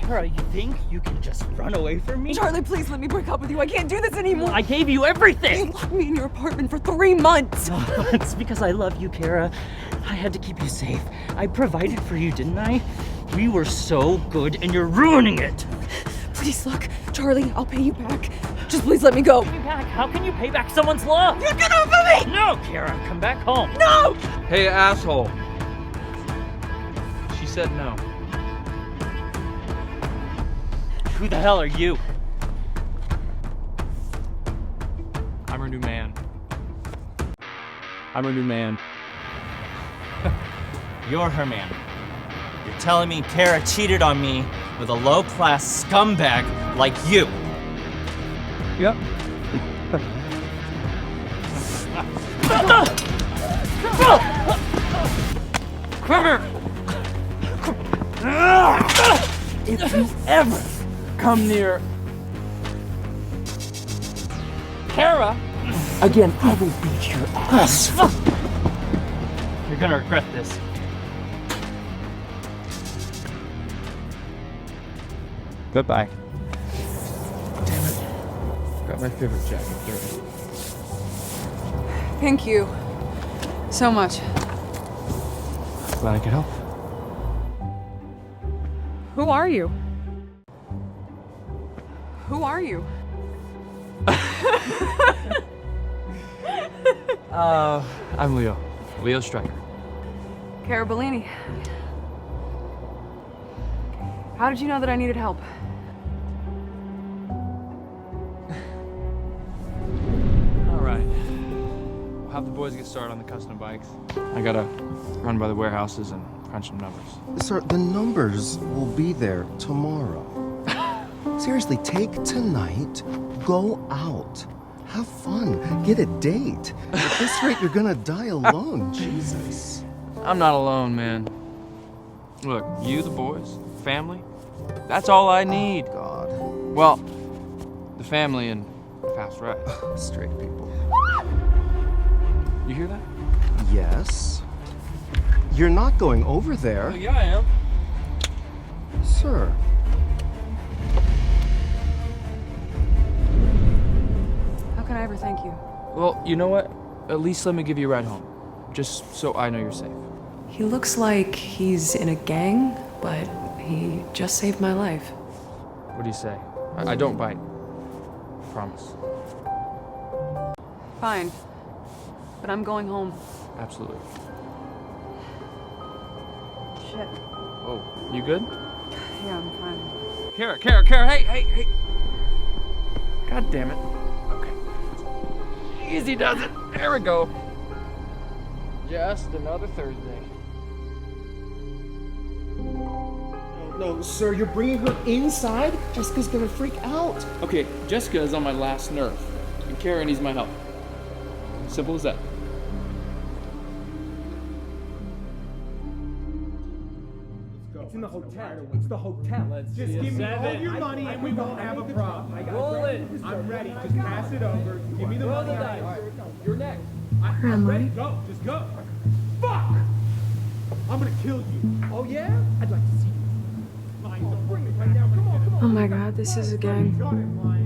Kara, you think you can just run away from me? Charlie, please let me break up with you. I can't do this anymore. I gave you everything! You locked me in your apartment for 3 months. Oh, it's because I love you, Kara. I had to keep you safe. I provided for you, didn't I? We were so good, and you're ruining it! Please, look. Charlie, I'll pay you back. Just please let me go. Pay me back? How can you pay back someone's love? You get off of me! No, Kara, come back home. No! Hey, asshole. She said no. Who the hell are you? I'm her new man. I'm her new man. You're her man. You're telling me Kara cheated on me with a low-class scumbag like you. Yep. Come here! If you ever Come near. Kara again, I will beat your ass. You're gonna regret this. Goodbye. Damn it. Got my favorite jacket dirty. Thank you so much. Glad I could help. Who are you? Who are you? I'm Leo. Leo Stryker. Kara Bellini. How did you know that I needed help? Alright. We'll have the boys get started on the custom bikes. I gotta run by the warehouses and crunch some numbers. Sir, the numbers will be there tomorrow. Seriously, take tonight, go out, have fun, get a date. At this rate, you're gonna die alone, Jesus. I'm not alone, man. Look, you, the boys, family, that's all I need. God. Well, the family and fast ride. Straight people. You hear that? Yes? You're not going over there. Yeah, I am. Sir. How can I ever thank you? Well, you know what? At least let me give you a ride home. Just so I know you're safe. He looks like he's in a gang, but he just saved my life. What do you say? I don't bite. Promise. Fine. But I'm going home. Absolutely. Shit. Oh, you good? Yeah, I'm fine. Kara, hey! God damn it. Okay. Easy does it. There we go. Just another Thursday. No, sir, you're bringing her inside? Jessica's gonna freak out. Okay, Jessica is on my last nerve, and Kara needs my help. Simple as that. It's in the hotel. It's the hotel. Just give me all your money and we won't have a problem. Roll it. I'm ready. Just pass it over. Give me the money. You're next. I'm ready. Go. Just go. Fuck! I'm gonna kill you. Oh yeah? I'd like to see you. Fine, don't bring it right now. Come on. Oh my god, this is a gang. Got it, Lion.